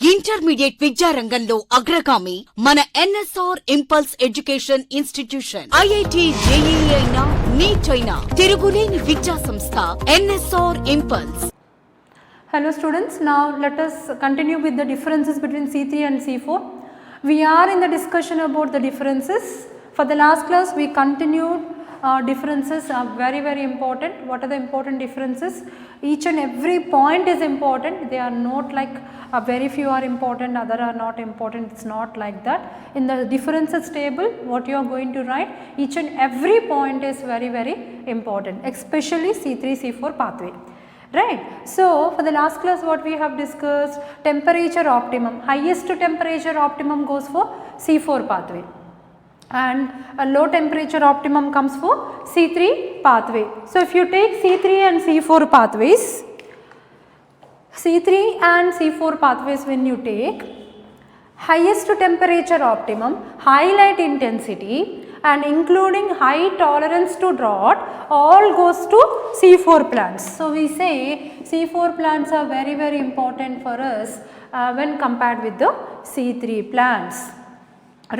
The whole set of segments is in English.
Intermediate విద్యారంగంలో అగ్రగామి మన NSR impulse education institution. IIT JEE అయినా నీట్ అయినా తిరుగులేని విద్యా సంస్థ NSR impulse. Hello students, now let us continue with the differences between C3 and C4. We are in the discussion about the differences. For the last class we continued differences are very important. What are the important differences? Each and every point is important. They are not like very few are important, other are not important. It's not like that. In the differences table what you are going to write, each and every point is very important, especially C3 C4 pathway. Right. So, for the last class what we have discussed, temperature optimum, highest temperature optimum goes for C4 pathway and a low temperature optimum comes for C3 pathway. So, if you take C3 and C4 pathways, C3 and C4 pathways when you take, highest temperature optimum, high light intensity and including high tolerance to drought all goes to C4 plants. So, we say C4 plants are very important for us when compared with the C3 plants.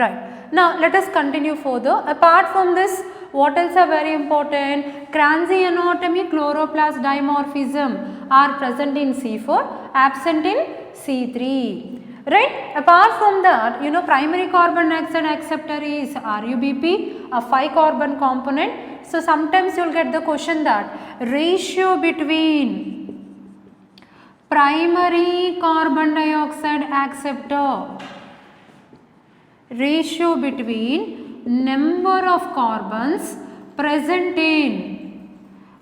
Right. Now, let us continue further. Apart from this, what else are very important? Cranzy anatomy, chloroplast dimorphism are present in C4, absent in C3. Right. Apart from that, you know, primary carbon dioxide acceptor is RUBP, a 5 carbon component. So, sometimes you will get the question that ratio between primary carbon dioxide acceptor, ratio between number of carbons present in,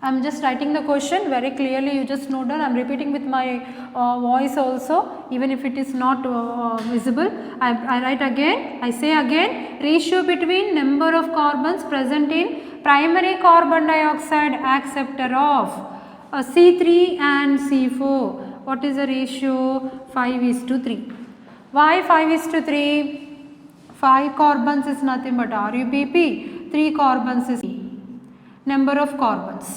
I am just writing the question very clearly, you just note down. I am repeating with my voice also, even if it is not visible. I write again, I say again, ratio between number of carbons present in primary carbon dioxide acceptor of C3 and C4. What is the ratio? 5:3. Why 5:3? 5 carbons is nothing but RUBP, 3 carbons is number of carbons.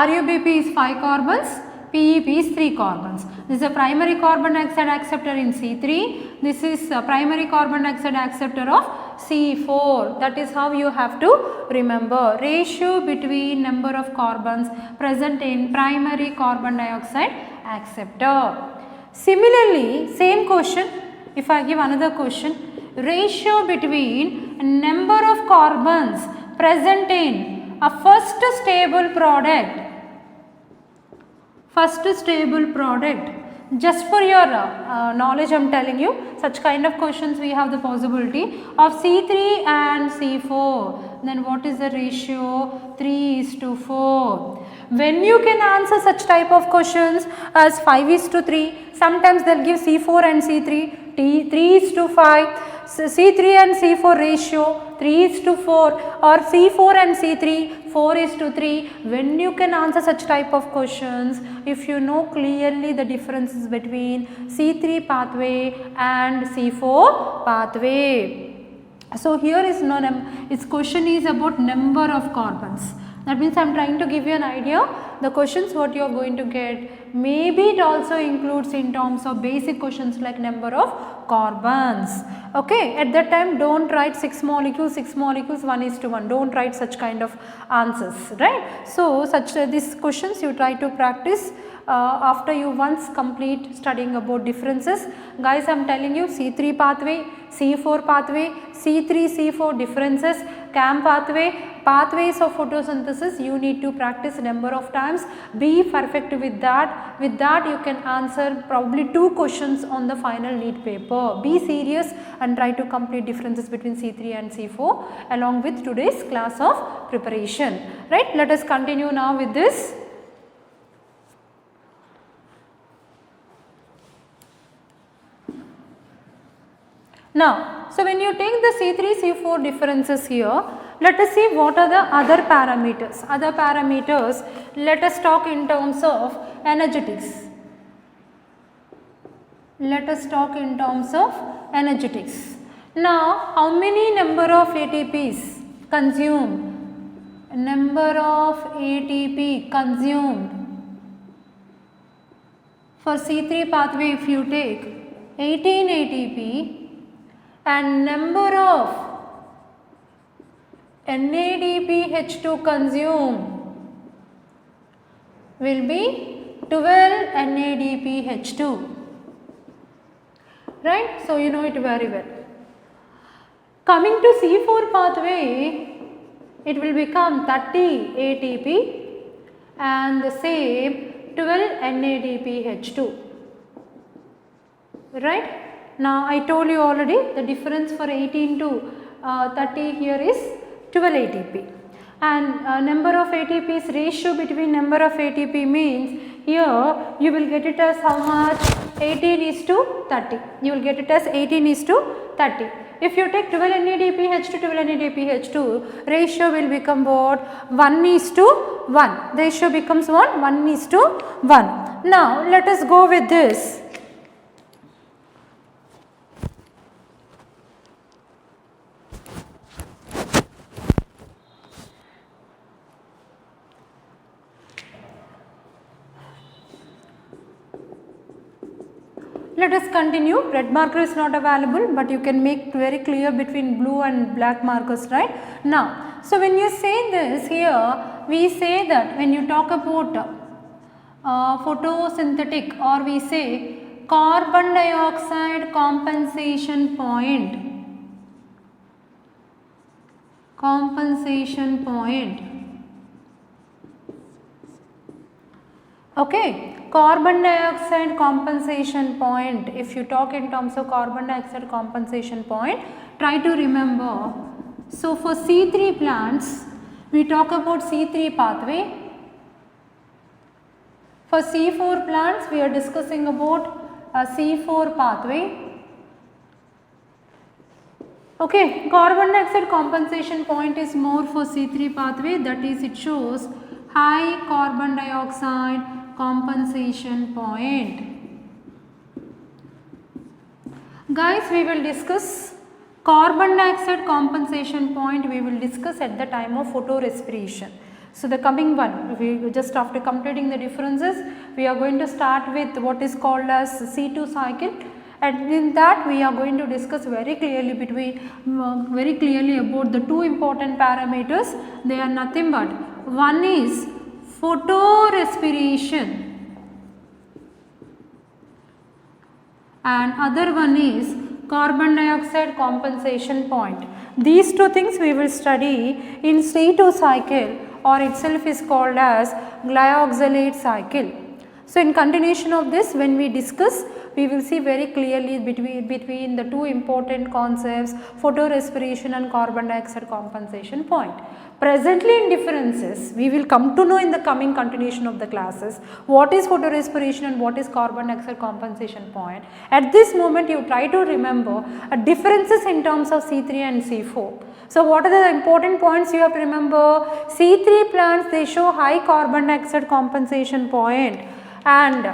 RUBP is 5 carbons, PEP is 3 carbons. This is a primary carbon dioxide acceptor in C3. This is a primary carbon dioxide acceptor of C4. That is how you have to remember. Ratio between number of carbons present in primary carbon dioxide acceptor. Similarly, same question, if I give another question, ratio between number of carbons present in a first stable product, just for your knowledge I am telling you, such kind of questions we have the possibility of C3 and C4. Then what is the ratio? 3:4. When you can answer such type of questions as 5:3, sometimes they will give C4 and C3, 3:5, C3 and C4 ratio 3:4 or C4 and C3 4:3. When you can answer such type of questions, if you know clearly the differences between C3 pathway and C4 pathway. So, here is no its question is about number of carbons. That means I am trying to give you an idea the questions what you are going to get. Maybe it also includes in terms of basic questions like number of carbons. Okay, at that time don't write 6 molecules, 1:1. Don't write such kind of answers, right? So, such these questions you try to practice after you once complete studying about differences. Guys, I am telling you C3 pathway, C4 pathway, C3 C4 differences, CAM pathway, pathways of photosynthesis, you need to practice number of times. Be perfect with that. With that you can answer probably 2 questions on the final NEET paper. Be serious and try to complete differences between C3 and C4 along with today's class of preparation. Right? Let us continue now with this. Now, so when you take the C3 C4 differences here, let us see what are the other parameters. Other parameters, let us talk in terms of energetics. Let us talk in terms of energetics. Now, how many number of ATPs consumed? Number of ATP consumed For C3 pathway, if you take 18 ATP and number of NADPH2 consumed will be 12 NADPH2, right? So you know it very well. Coming to C4 pathway, it will become 30 ATP and the same 12 NADPH2, right? Now I told you already the difference for 18 to 30 here is 12 ATP, and number of ATPs ratio between number of ATP means here you will get it as how much? 18 is to 30. You will get it as 18 is to 30. If you take 12 NADPH to 12 NADPH2, ratio will become what? 1 is to 1. The ratio becomes what? 1 is to 1. Now let us go with this. Let us continue. Red marker is not available, but you can make very clear between blue and black markers, right? Now, so when you say this here, we say that when you talk about photosynthetic, or we say carbon dioxide compensation point, okay. Carbon dioxide compensation point, if you talk in terms of carbon dioxide compensation point, try to remember. So for C3 plants, we talk about C3 pathway. For C4 plants, we are discussing about a C4 pathway. Okay, carbon dioxide compensation point is more for C3 pathway, that is it shows high carbon dioxide compensation point. Guys, we will discuss carbon dioxide compensation point, we will discuss at the time of photorespiration. So the coming one, we just after completing the differences, we are going to start with what is called as C2 cycle, and in that we are going to discuss very clearly about the two important parameters. They are nothing but one is photorespiration and other one is carbon dioxide compensation point. These two things we will study in C2 cycle, or itself is called as glyoxylate cycle. So in continuation of this, when we discuss, we will see very clearly between the two important concepts, photorespiration and carbon dioxide compensation point. Presently in differences, we will come to know in the coming continuation of the classes what is photorespiration and what is carbon dioxide compensation point. At this moment, you try to remember differences in terms of C3 and C4. So what are the important points you have to remember? C3 plants, they show high carbon dioxide compensation point, and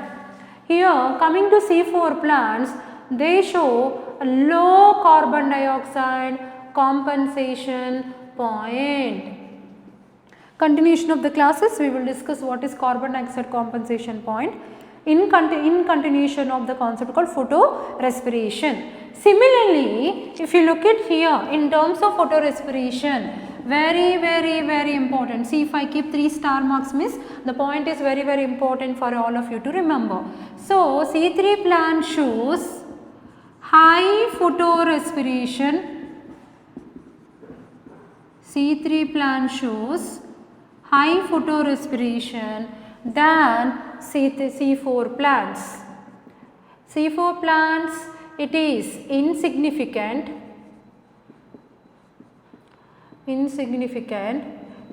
here coming to C4 plants, they show a low carbon dioxide compensation point. Continuation of the classes, we will discuss what is carbon dioxide compensation point in continuation of the concept called photorespiration. Similarly, if you look at here in terms of photorespiration, very important. See, if I keep 3 star marks means the point is very important for all of you to remember. So C3 plant shows high photorespiration. C3 plant shows high photorespiration than C4 plants. C4 plants, it is insignificant,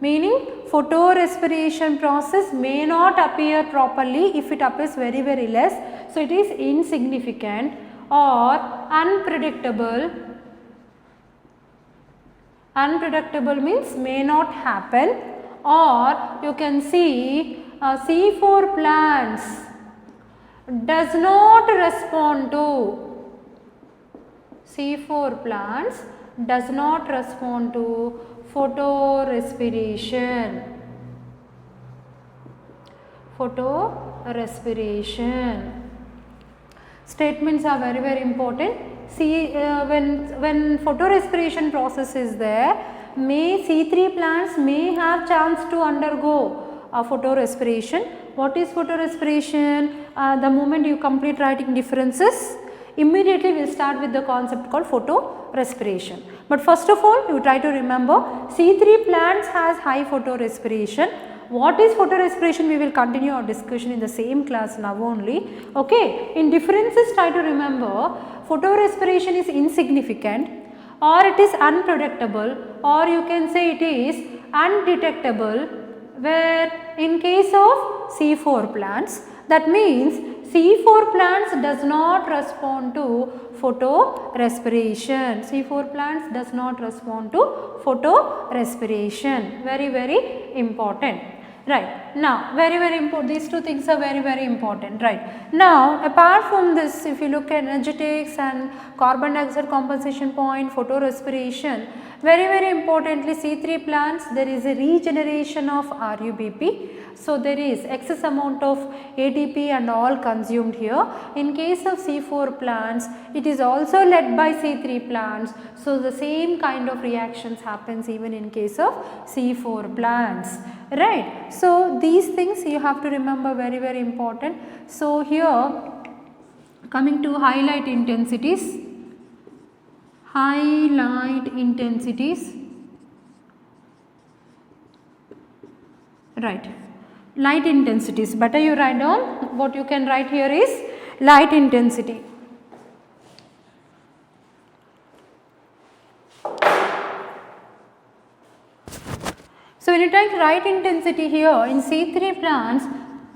meaning photorespiration process may not appear properly if it appears very less. So it is insignificant or unpredictable. Unpredictable means may not happen, or you can see C4 plants does not respond to photorespiration. Statements are very, very important. See, when photorespiration process is there, C3 plants may have chance to undergo photorespiration. What is photorespiration? The moment you complete writing differences, immediately we will start with the concept called photorespiration. But first of all, you try to remember C3 plants has high photorespiration. What is photorespiration? We will continue our discussion in the same class now only. Okay. In differences, try to remember photorespiration is insignificant, or it is unpredictable, or you can say it is undetectable, where in case of C4 plants, that means C4 plants does not respond to photorespiration. C4 plants does not respond to photorespiration. Very, very important. Right. Now, very, very important. These two things are very, very important. Right. Now, apart from this, if you look at energetics and carbon dioxide compensation point, photorespiration, very, very importantly, C3 plants, there is a regeneration of RUBP. So, there is excess amount of ATP and all consumed here. In case of C4 plants, it is also led by C3 plants. So, the same kind of reactions happens even in case of C4 plants. Right. So, these things you have to remember, very, very important. So, here coming to highlight intensities. Highlight intensities. Right. Light intensities, better you write down. What you can write here is light intensity. So, when you take light intensity here in C3 plants,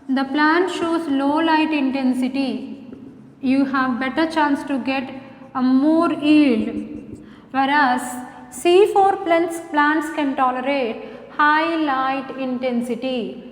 the plant shows low light intensity, you have better chance to get a more yield, whereas C4 plants can tolerate high light intensity.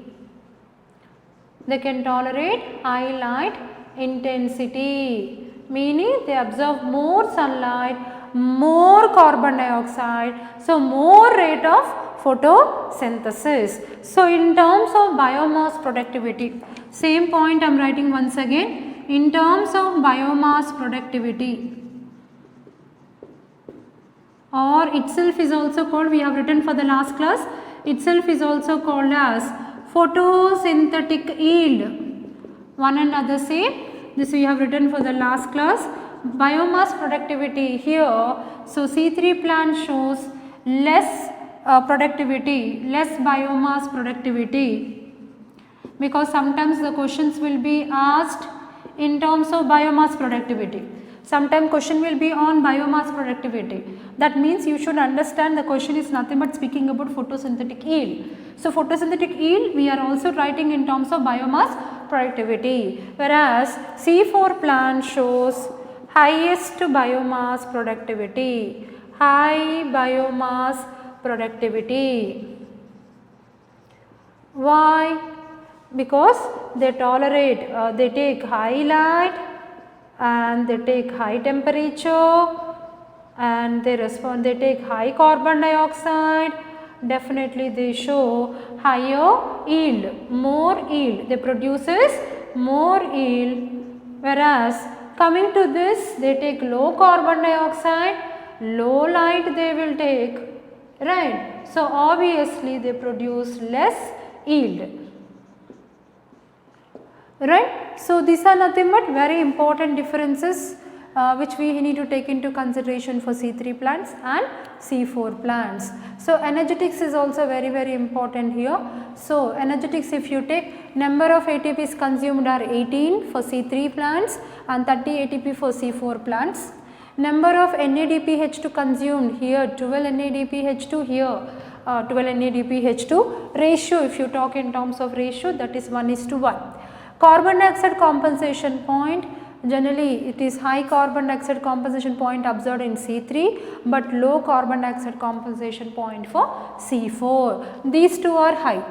They can tolerate high light intensity, meaning they absorb more sunlight, more carbon dioxide, so more rate of photosynthesis. So, in terms of biomass productivity, same point I am writing once again, in terms of biomass productivity, or itself is also called, we have written for the last class, itself is also called as photosynthetic yield. One and other same, this we have written for the last class. Biomass productivity here, so C3 plant shows less productivity, less biomass productivity, because sometimes the questions will be asked in terms of biomass productivity. Sometimes question will be on biomass productivity. That means you should understand the question is nothing but speaking about photosynthetic yield. So, photosynthetic yield we are also writing in terms of biomass productivity, whereas C4 plant shows highest biomass productivity, high biomass productivity. Why? Because they tolerate, they take high light and they take high temperature and they respond, they take high carbon dioxide, definitely they show higher yield, more yield, they produces more yield, whereas coming to this they take low carbon dioxide, low light they will take, right. So, obviously they produce less yield. Right. So, these are nothing but very important differences which we need to take into consideration for C3 plants and C4 plants. So, energetics is also very, very important here. So, energetics, if you take number of ATPs consumed are 18 for C3 plants and 30 ATP for C4 plants. Number of NADPH2 consumed here 12 NADPH2 here 12 NADPH2. Ratio, if you talk in terms of ratio, that is 1:1. Carbon dioxide compensation point, generally it is high carbon dioxide compensation point observed in C3, but low carbon dioxide compensation point for C4. These two are high.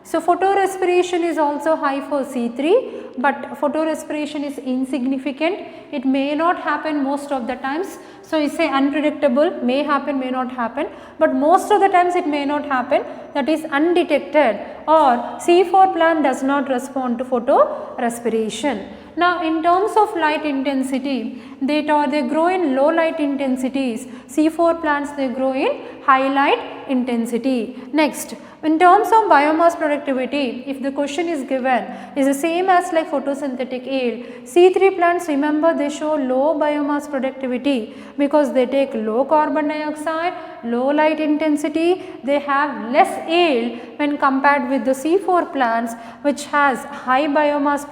So, photorespiration is also high for C3, but photorespiration is insignificant. It may not happen most of the times. So, you say unpredictable, may happen, may not happen, but most of the times it may not happen, that is undetected, or C4 plant does not respond to photorespiration. Now in terms of light intensity, they grow in low light intensities. C4 plants, they grow in high light intensity. Next, in terms of biomass productivity, if the question is given is the same as like photosynthetic yield, C3 plants, remember, they show low biomass productivity because they take low carbon dioxide, low light intensity, they have less yield when compared with the C4 plants which has high biomass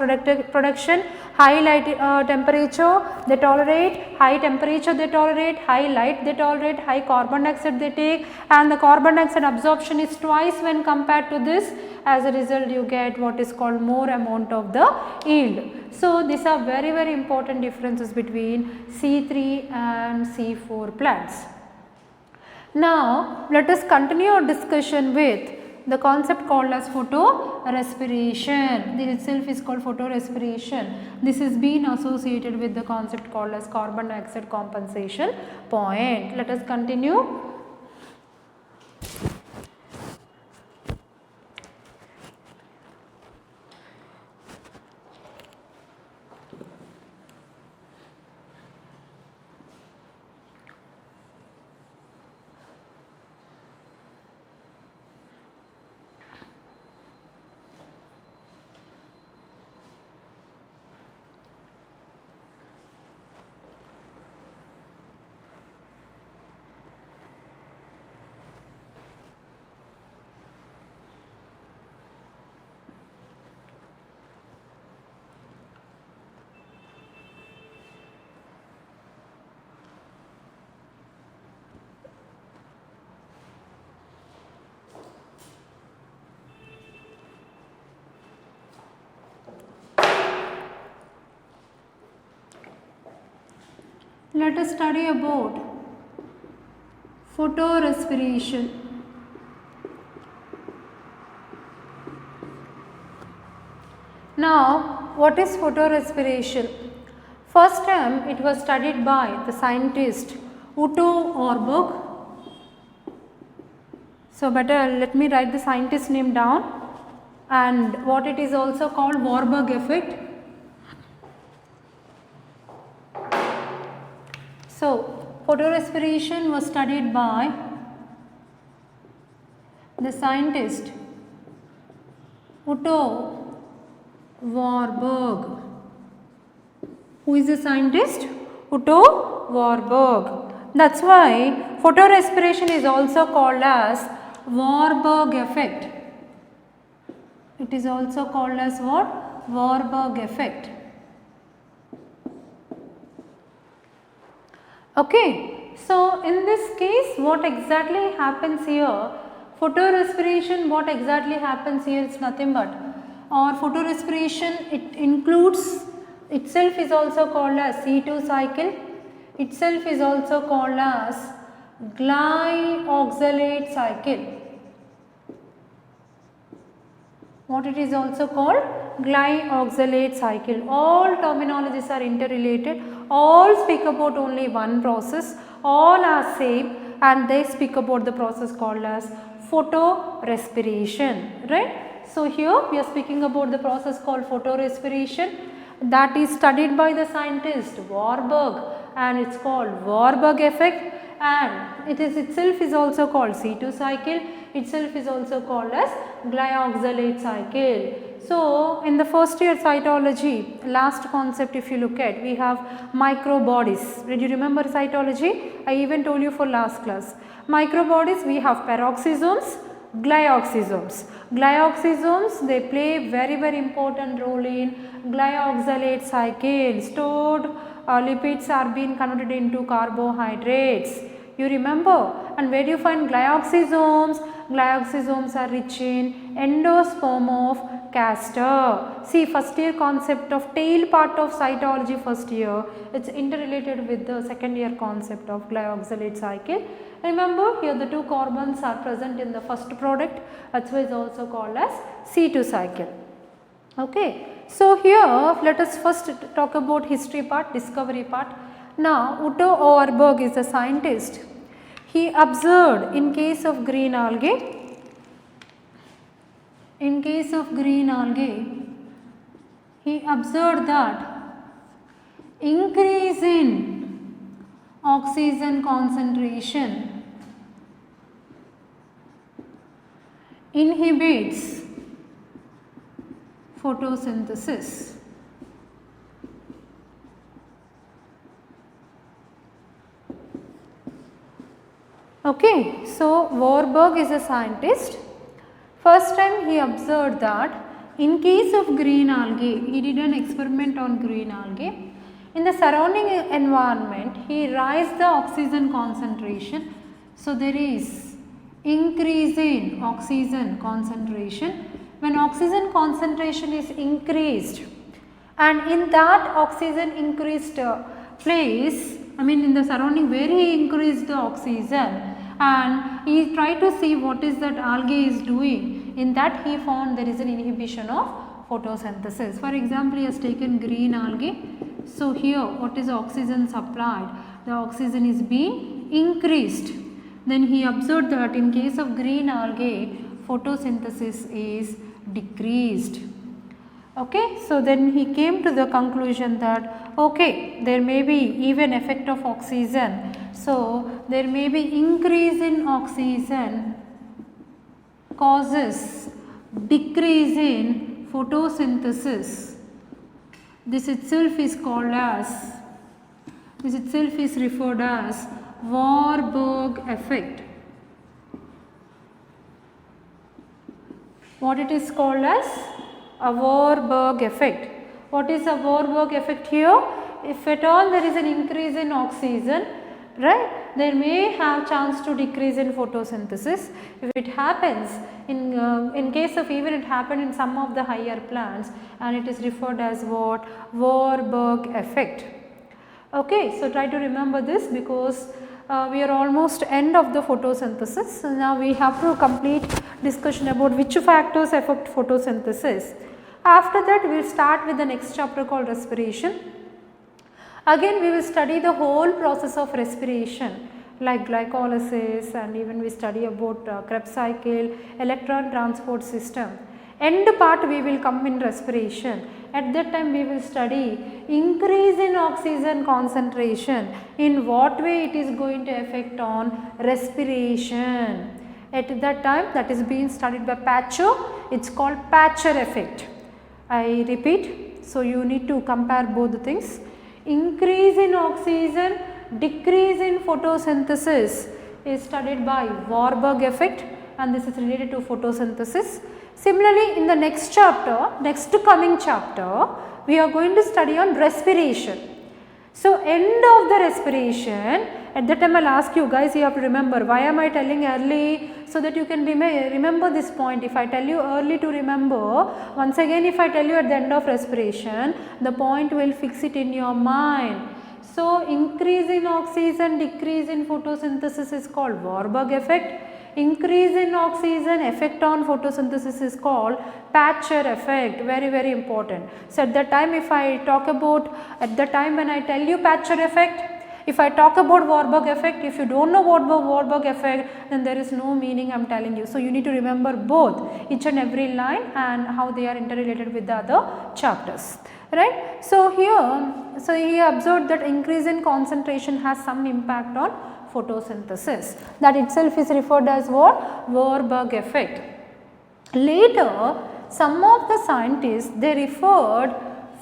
production, high light temperature they tolerate, high temperature they tolerate, high light they tolerate, high carbon dioxide they take, and the carbon dioxide absorption is twice when compared to this. As a result, you get what is called more amount of the yield. So these are very important differences between C3 and C4 plants. Now let us continue our discussion with the concept called as photorespiration. This itself is called photorespiration. This is been associated with the concept called as carbon dioxide compensation point. Let us continue. Let us study about photorespiration. Now, what is photorespiration? First time it was studied by the scientist Otto Warburg. So, better let me write the scientist name down, and what it is also called Warburg effect. So, photorespiration was studied by the scientist Otto Warburg. Who is the scientist? Otto Warburg. That is why photorespiration is also called as Warburg effect. It is also called as what? Warburg effect. Okay. So, in this case, what exactly happens here? Photorespiration, what exactly happens here is nothing but, or photorespiration, it includes, itself is also called as C2 cycle, itself is also called as glyoxylate cycle. What it is also called? Glyoxylate cycle. All terminologies are interrelated, all speak about only one process, all are same, and they speak about the process called as photorespiration, right. So, here we are speaking about the process called photorespiration, that is studied by the scientist Warburg, and it is called Warburg effect, and it is itself is also called C2 cycle, itself is also called as glyoxylate cycle. So, in the first year cytology, last concept if you look at, we have microbodies. Did you remember cytology? I even told you for last class. Microbodies, we have peroxisomes, glyoxysomes. Glyoxysomes, they play very important role in glyoxylate cycle. Stored lipids are being converted into carbohydrates. You remember? And where do you find glyoxysomes? Glyoxysomes are rich in endosperm of castor. See, first year concept of tail part of cytology first year, it is interrelated with the second year concept of glyoxylate cycle. Remember, here the two carbons are present in the first product, that is why it is also called as C2 cycle. Okay. So, here let us first talk about history part, discovery part. Now, Otto Warburg is a scientist. He observed in case of green algae, he observed that increase in oxygen concentration inhibits photosynthesis. Okay, so Warburg is a scientist. First time he observed that in case of green algae, he did an experiment on green algae. In the surrounding environment, he raised the oxygen concentration. So there is increase in oxygen concentration. When oxygen concentration is increased, and in that oxygen increased place, I mean in the surrounding where he increased the oxygen, and he tried to see what is that algae is doing. In that he found there is an inhibition of photosynthesis. For example, he has taken green algae. So here what is the oxygen supplied? The oxygen is being increased. Then he observed that in case of green algae, photosynthesis is decreased. Okay, so then he came to the conclusion that okay, there may be even effect of oxygen. So there may be increase in oxygen causes decrease in photosynthesis. This itself is called as, this itself is referred as Warburg effect. What it is called as? A Warburg effect. What is a Warburg effect here? If at all there is an increase in oxygen, right, there may have chance to decrease in photosynthesis. If it happens in case of even it happened in some of the higher plants, and it is referred as what? Warburg effect. Okay, so try to remember this because we are almost end of the photosynthesis. So now we have to complete discussion about which factors affect photosynthesis. After that we will start with the next chapter called respiration. Again we will study the whole process of respiration like glycolysis, and even we study about Krebs cycle, electron transport system. End part we will come in respiration. At that time we will study increase in oxygen concentration, in what way it is going to affect on respiration. At that time that is being studied by Patcher, it is called Patcher effect. I repeat, so you need to compare both the things. Increase in oxygen, decrease in photosynthesis is studied by Warburg effect, and this is related to photosynthesis. Similarly, in the next chapter, next coming chapter, we are going to study on respiration. So, end of the respiration, at that time I will ask you guys, you have to remember why am I telling early, so that you can remember this point. If I tell you early to remember, once again if I tell you at the end of respiration, the point will fix it in your mind. So, increase in oxygen, decrease in photosynthesis is called Warburg effect. Increase in oxygen effect on photosynthesis is called Patcher effect, very important. So, at that time if I talk about, at the time when I tell you Patcher effect, if I talk about Warburg effect, if you do not know what Warburg effect, then there is no meaning I am telling you. So, you need to remember both, each and every line and how they are interrelated with the other chapters, right. So, here, so he observed that increase in concentration has some impact on photosynthesis, that itself is referred as what? Warburg effect. Later some of the scientists, they referred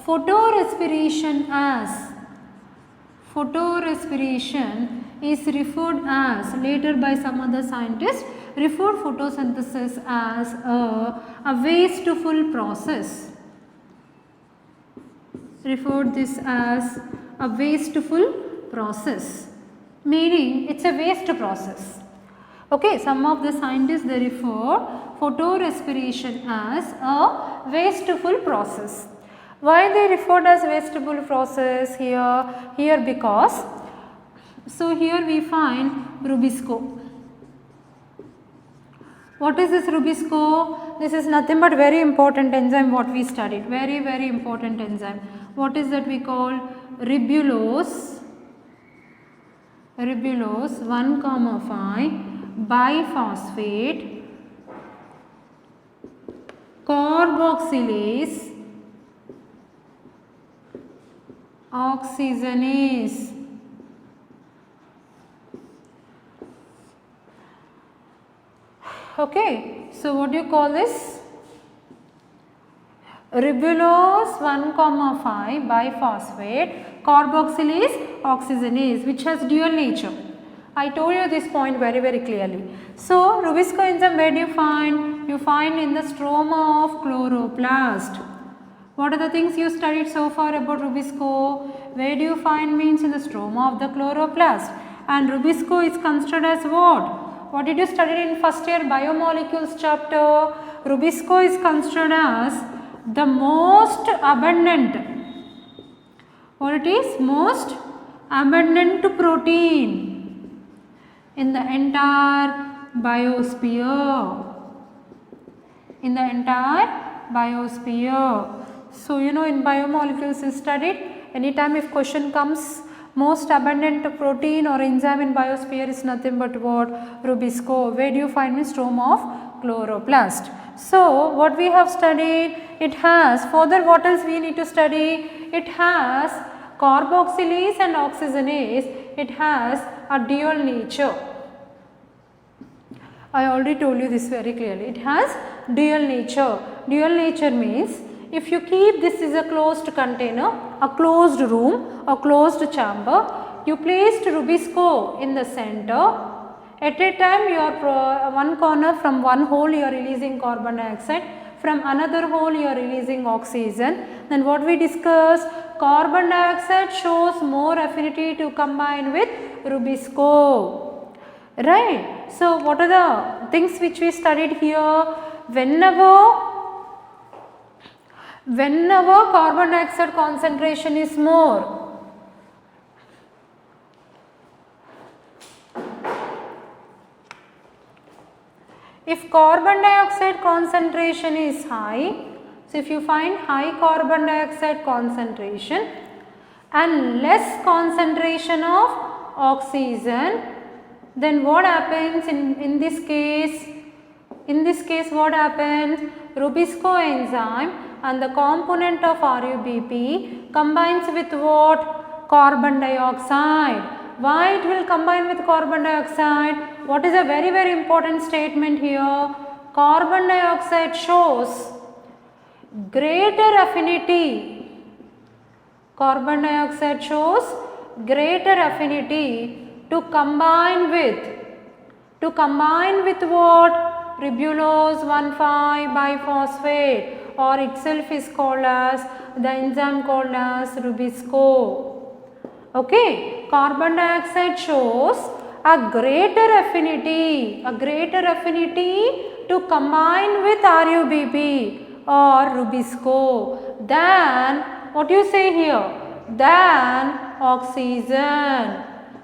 photorespiration as, photorespiration is referred as, later by some other scientists referred photosynthesis as a wasteful process, referred this as a wasteful process, meaning it is a waste process. Okay, some of the scientists, they refer photorespiration as a wasteful process. Why they referred as wasteful process here? Here because, so here we find Rubisco. What is this Rubisco? This is nothing but very important enzyme what we studied, very important enzyme. What is that we call? Ribulose 1,5 biphosphate carboxylase oxygenase. Okay, so what do you call this? Ribulose 1,5 biphosphate carboxylase oxygenase, which has dual nature. I told you this point very clearly. So, Rubisco enzyme, where do you find? You find in the stroma of chloroplast. What are the things you studied so far about Rubisco? Where do you find means in the stroma of the chloroplast. And Rubisco is considered as what? What did you study in first year biomolecules chapter? Rubisco is considered as the most abundant. What it is? Most abundant protein in the entire biosphere. In the entire biosphere. So, you know, in biomolecules is studied, anytime if question comes, most abundant protein or enzyme in biosphere is nothing but what? Rubisco. Where do you find in stroma of chloroplast? So, what we have studied, it has, further what else we need to study? It has carboxylase and oxygenase, it has a dual nature. I already told you this very clearly. It has dual nature. Dual nature means if you keep this is a closed container, a closed room, a closed chamber, you placed Rubisco in the center. At a time you are one corner, from one hole you are releasing carbon dioxide, from another hole you are releasing oxygen. Then what we discussed, carbon dioxide shows more affinity to combine with Rubisco, right. So, what are the things which we studied here? Whenever carbon dioxide concentration is more, if carbon dioxide concentration is high, so if you find high carbon dioxide concentration and less concentration of oxygen, then what happens in this case? In this case what happens? Rubisco enzyme and the component of RUBP combines with what? Carbon dioxide. Why it will combine with carbon dioxide? What is a very important statement here? Carbon dioxide shows greater affinity. Carbon dioxide shows greater affinity to combine with what? Ribulose 1,5 biphosphate, or itself is called as the enzyme called as Rubisco. Okay, carbon dioxide shows a greater affinity to combine with RUBP or Rubisco than, what you say here, than oxygen.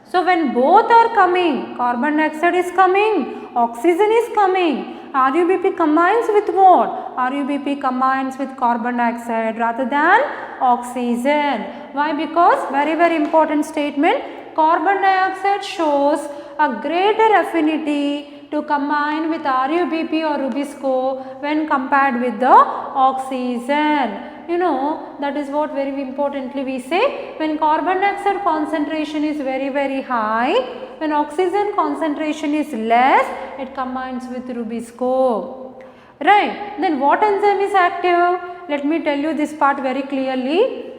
So, when both are coming, carbon dioxide is coming, oxygen is coming, RUBP combines with what? RUBP combines with carbon dioxide rather than oxygen. Why? Because very important statement, carbon dioxide shows a greater affinity to combine with RUBP or Rubisco when compared with the oxygen. You know, that is what very importantly we say, when carbon dioxide concentration is very high, when oxygen concentration is less, it combines with Rubisco, right. Then what enzyme is active? Let me tell you this part very clearly.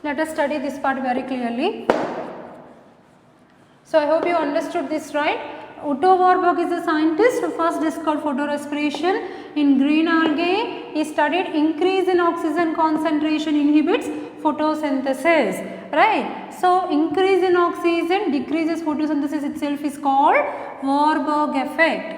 Let us study this part very clearly. So, I hope you understood this, right. Otto Warburg is a scientist who first discovered photorespiration in green algae. He studied increase in oxygen concentration inhibits photosynthesis, right. So, increase in oxygen decreases photosynthesis itself is called Warburg effect.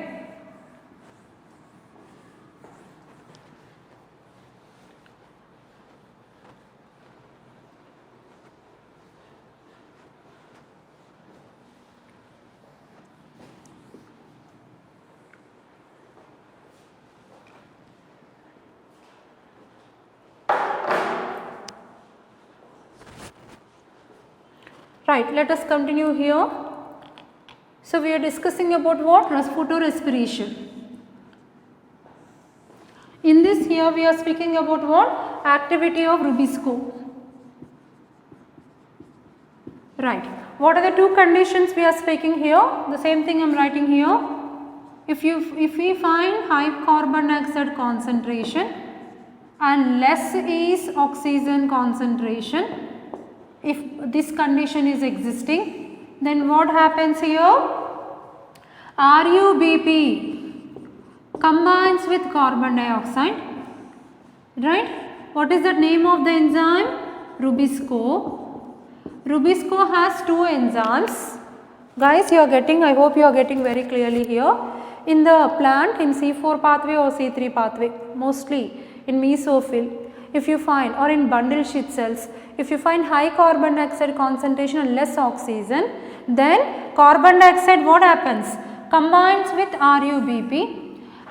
Right, let us continue here. So, we are discussing about what? Photorespiration. In this here we are speaking about what? Activity of Rubisco. Right. What are the two conditions we are speaking here? The same thing I am writing here. If we find high carbon dioxide concentration and less is oxygen concentration, if this condition is existing, then what happens here? RuBP combines with carbon dioxide, right? What is the name of the enzyme? Rubisco. Rubisco has two enzymes. Guys, you are getting, I hope you are getting very clearly here. In the plant, in C4 pathway or C3 pathway, mostly in mesophyll, if you find, or in bundle sheath cells, if you find high carbon dioxide concentration and less oxygen, then carbon dioxide what happens? Combines with RuBP,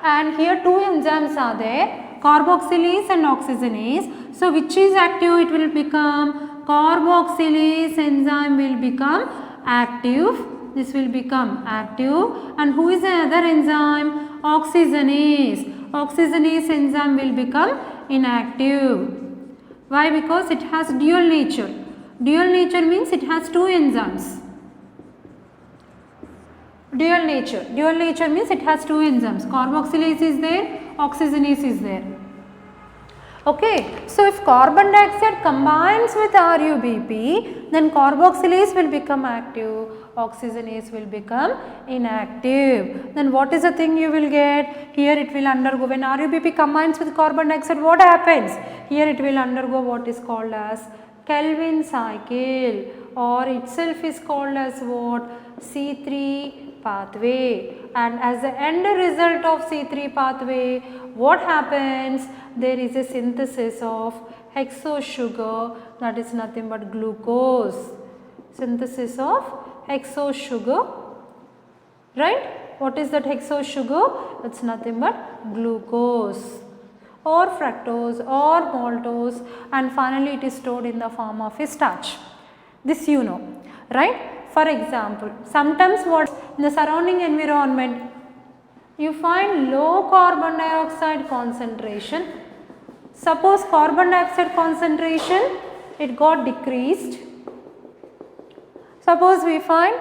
and here two enzymes are there, carboxylase and oxygenase. So which is active? It will become carboxylase enzyme will become active. This will become active, and who is the other enzyme? Oxygenase. Oxygenase enzyme will become inactive. Why? Because it has dual nature. Dual nature means it has two enzymes. Dual nature. Dual nature means it has two enzymes. Carboxylase is there, oxygenase is there. Okay. So if carbon dioxide combines with RuBP, then carboxylase will become active, oxygenase will become inactive. Then what is the thing you will get? Here it will undergo, when RuBP combines with carbon dioxide, what happens? Here it will undergo what is called as Calvin cycle, or itself is called as what? C3 pathway. And as the end result of C3 pathway, what happens? There is a synthesis of hexose sugar, that is nothing but glucose. Synthesis of hexose sugar, right? What is that hexose sugar? It's nothing but glucose or fructose or maltose, and finally it is stored in the form of a starch. This you know, right? For example, sometimes what in the surrounding environment you find low carbon dioxide concentration. Suppose carbon dioxide concentration it got decreased. Suppose we find,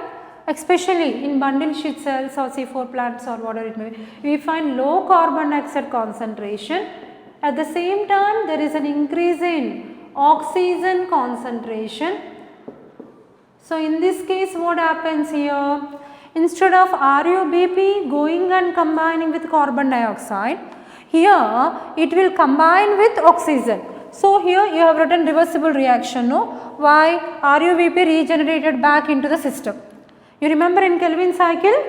especially in bundle sheath cells or C4 plants or whatever it may be, we find low carbon dioxide concentration. At the same time there is an increase in oxygen concentration. So in this case what happens here? Instead of RuBP going and combining with carbon dioxide, here it will combine with oxygen. So here you have written reversible reaction, no? Why? RuBP regenerated back into the system. You remember in Calvin cycle,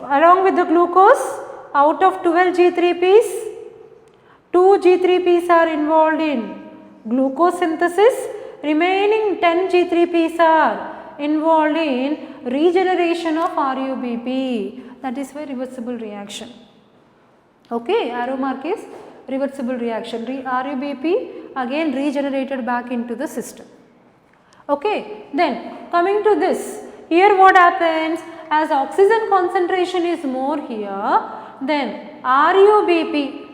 along with the glucose, out of 12 G3Ps, 2 G3Ps are involved in glucose synthesis, remaining 10 G3Ps are involved in regeneration of RuBP. That is why reversible reaction. Okay, arrow mark is reversible reaction. RuBP again regenerated back into the system. Okay, then coming to this, here what happens? As oxygen concentration is more here, then RuBP,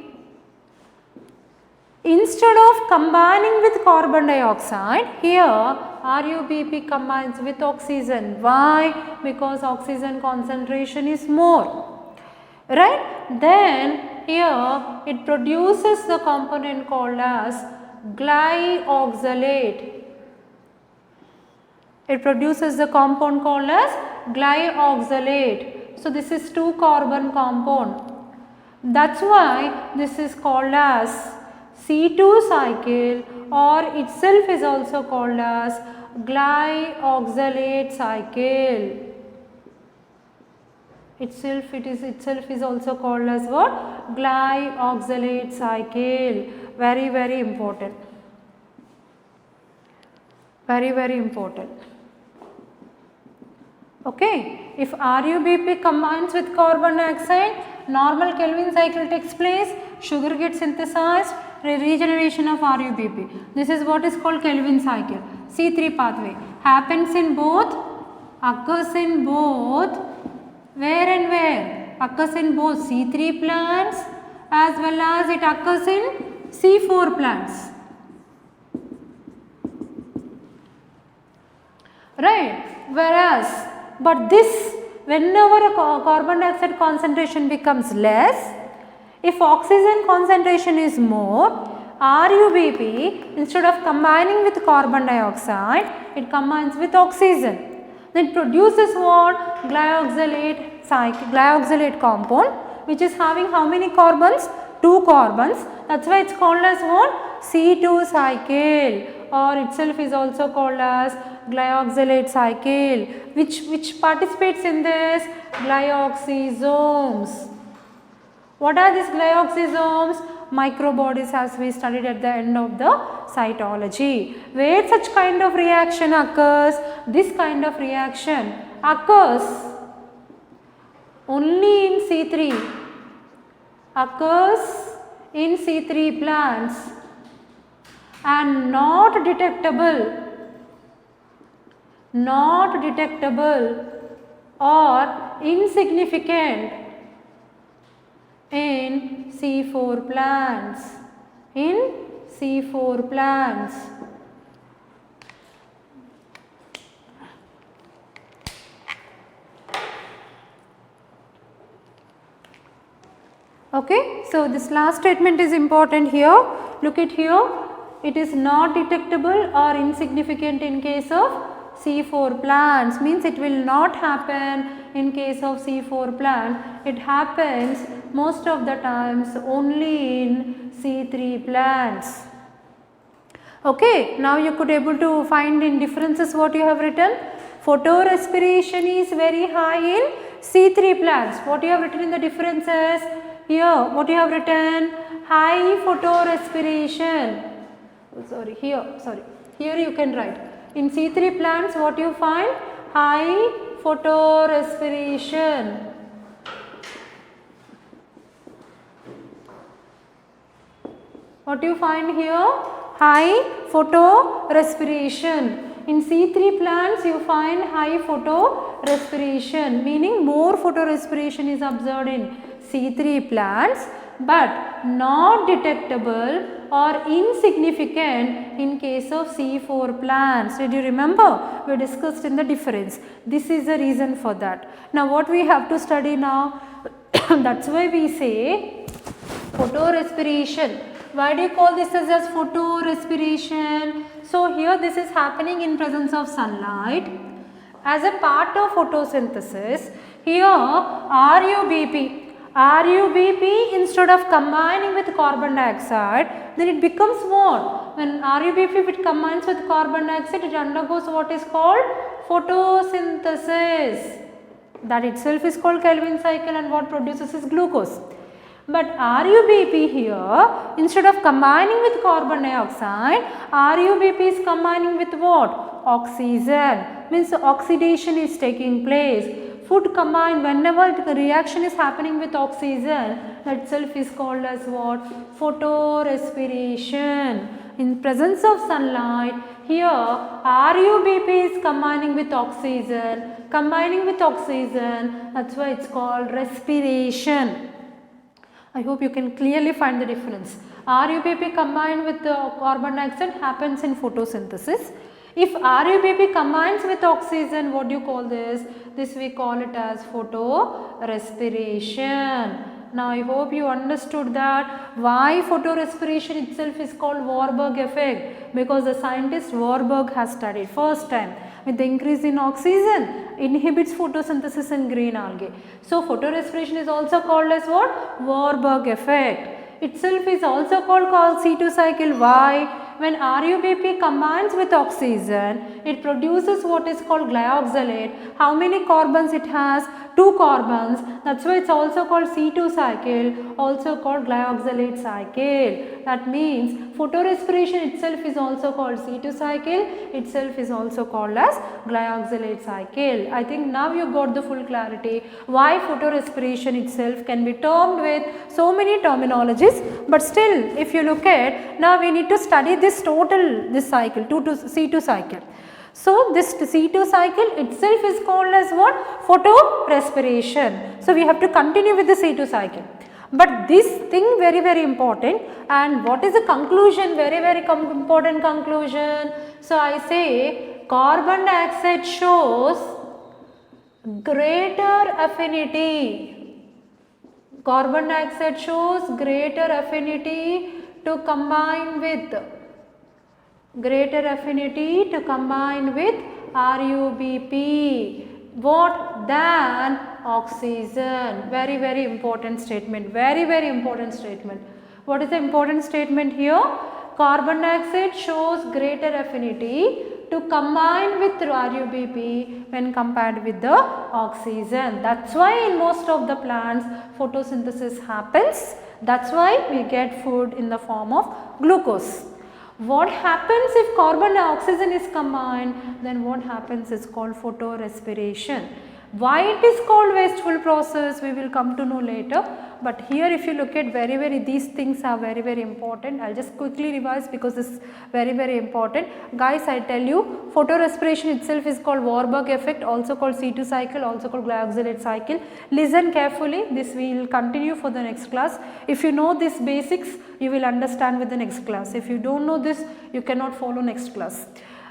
instead of combining with carbon dioxide, here RuBP combines with oxygen. Why? Because oxygen concentration is more, right? Then here it produces the component called as glyoxylate. It produces the compound called as glyoxylate. So this is 2 carbon compound. That's why this is called as C2 cycle, or itself is also called as glyoxylate cycle. Itself is also called as what? Glyoxylate cycle. Very, very important. Very, very important. Okay. If RuBP combines with carbon dioxide, normal Calvin cycle takes place, sugar gets synthesized, regeneration of RuBP. This is what is called Calvin cycle. C3 pathway happens in both, occurs in both, where and where? Occurs in both C3 plants as well as it occurs in C4 plants. Right, whereas, but this, whenever a carbon dioxide concentration becomes less, if oxygen concentration is more, RUBP, instead of combining with carbon dioxide, it combines with oxygen. Then produces what? Glyoxylate compound, which is having how many carbons? 2 carbons. That's why it's called as what? C2 cycle, or itself is also called as glyoxylate cycle. Which participates in this? Glyoxysomes. What are these glyoxysomes? Microbodies, as we studied at the end of the cytology. Where such kind of reaction occurs? This kind of reaction occurs only in C3. Occurs in C3 plants and not detectable or insignificant in C4 plants. Okay, so this last statement is important here. Look at here, it is not detectable or insignificant in case of C4 plants, means it will not happen in case of C4 plant. It happens most of the times only in C3 plants. Okay, now you could able to find in differences what you have written. Photorespiration is very high in C3 plants. What you have written in the differences? Here, what you have written? High photorespiration. Here you can write. In C3 plants, what you find? High photorespiration. What you find here? High photorespiration. In C3 plants, you find high photorespiration, meaning more photorespiration is observed in C3 plants, but not detectable or insignificant in case of C4 plants. Did you remember? We discussed in the difference. This is the reason for that. Now what we have to study now? That's why we say photorespiration. Why do you call this as photorespiration? So here this is happening in presence of sunlight. As a part of photosynthesis, here RUBP instead of combining with carbon dioxide, then it becomes what? When RUBP if it combines with carbon dioxide, it undergoes what is called photosynthesis. That itself is called Calvin cycle, and what produces is glucose. But RUBP here, instead of combining with carbon dioxide, RUBP is combining with what? Oxygen. Means oxidation is taking place. Food combined, whenever the reaction is happening with oxygen, that itself is called as what? Photorespiration. In presence of sunlight, here RUBP is combining with oxygen. That's why it's called respiration. I hope you can clearly find the difference. RUBP combined with the carbon dioxide happens in photosynthesis. If RUBP combines with oxygen, what do you call this? This we call it as photorespiration. Now I hope you understood that why photorespiration itself is called Warburg effect, because the scientist Warburg has studied first time with the increase in oxygen inhibits photosynthesis in green algae. So photorespiration is also called as what? Warburg effect. Itself is also called C2 cycle. Why? When RUBP combines with oxygen, it produces what is called glyoxylate. How many carbons it has? 2 carbons. That's why it's also called C2 cycle, also called glyoxylate cycle. That means photorespiration itself is also called C2 cycle, itself is also called as glyoxylate cycle. I think now you got the full clarity why photorespiration itself can be termed with so many terminologies, but still if you look at, now we need to study this cycle, C2 cycle. So this C2 cycle itself is called as what? Photorespiration. So we have to continue with the C2 cycle. But this thing very important, and what is the conclusion? Very important conclusion. So I say carbon dioxide shows greater affinity. Carbon dioxide shows greater affinity to combine with RUBP. What? Than oxygen. Very important statement. Very important statement. What is the important statement here? Carbon dioxide shows greater affinity to combine with RUBP when compared with the oxygen. That's why in most of the plants photosynthesis happens. That's why we get food in the form of glucose. What happens if carbon and oxygen is combined? Then what happens is called photorespiration. Why it is called wasteful process, we will come to know later. But here if you look at these things are very important. I will just quickly revise because this is very important. Guys, I tell you, photorespiration itself is called Warburg effect, also called C2 cycle, also called glyoxylate cycle. Listen carefully, this we will continue for the next class. If you know this basics, you will understand with the next class. If you don't know this, you cannot follow next class.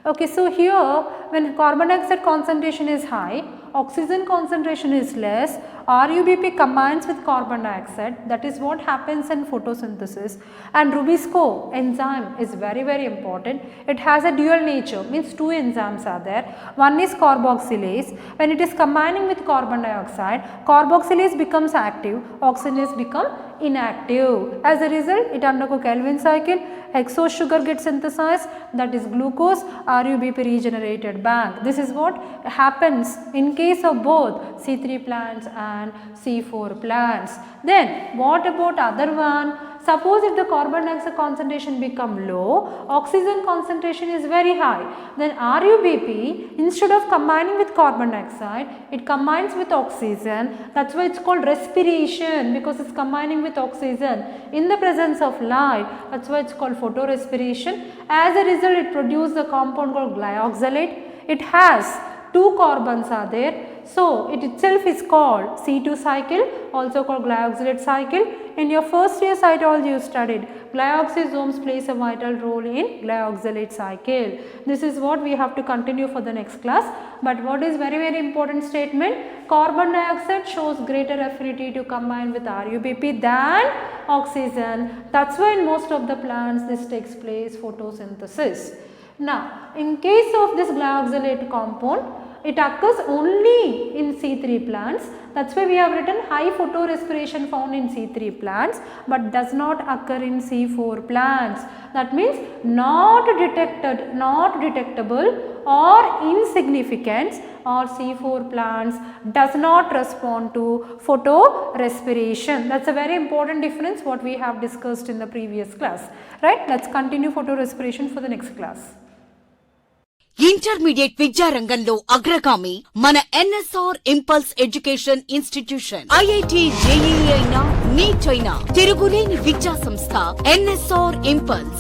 Okay, so here when carbon dioxide concentration is high, oxygen concentration is less, RUBP combines with carbon dioxide, that is what happens in photosynthesis. And Rubisco enzyme is very important. It has a dual nature, means two enzymes are there. One is carboxylase. When it is combining with carbon dioxide, carboxylase becomes active, oxygenase become inactive. As a result, it undergo Calvin cycle, hexose sugar gets synthesized, that is glucose, RUBP regenerated back. This is what happens in case of both C3 plants and C4 plants. Then what about other one? Suppose if the carbon dioxide concentration become low, oxygen concentration is very high, then RUBP instead of combining with carbon dioxide, it combines with oxygen. That's why it's called respiration, because it's combining with oxygen in the presence of light. That's why it's called photorespiration. As a result, it produces a compound called glyoxylate. It has two carbons are there. So, it itself is called C2 cycle, also called glyoxylate cycle. In your first year cytology you studied glyoxysomes plays a vital role in glyoxylate cycle. This is what we have to continue for the next class. But what is very important statement? Carbon dioxide shows greater affinity to combine with RUBP than oxygen. That's why in most of the plants this takes place, photosynthesis. Now, in case of this glyoxylate compound, it occurs only in C3 plants. That's why we have written high photorespiration found in C3 plants, but does not occur in C4 plants. That means not detected, not detectable or insignificant, or C4 plants does not respond to photorespiration. That's a very important difference what we have discussed in the previous class. Right? Let's continue photorespiration for the next class. Intermediate విద్యారంగంలో అగ్రగామి మన NSR impulse education institution. IIT JEE అయినా neat అయినా తిరుగులేని విద్యా సంస్థ NSR impulse.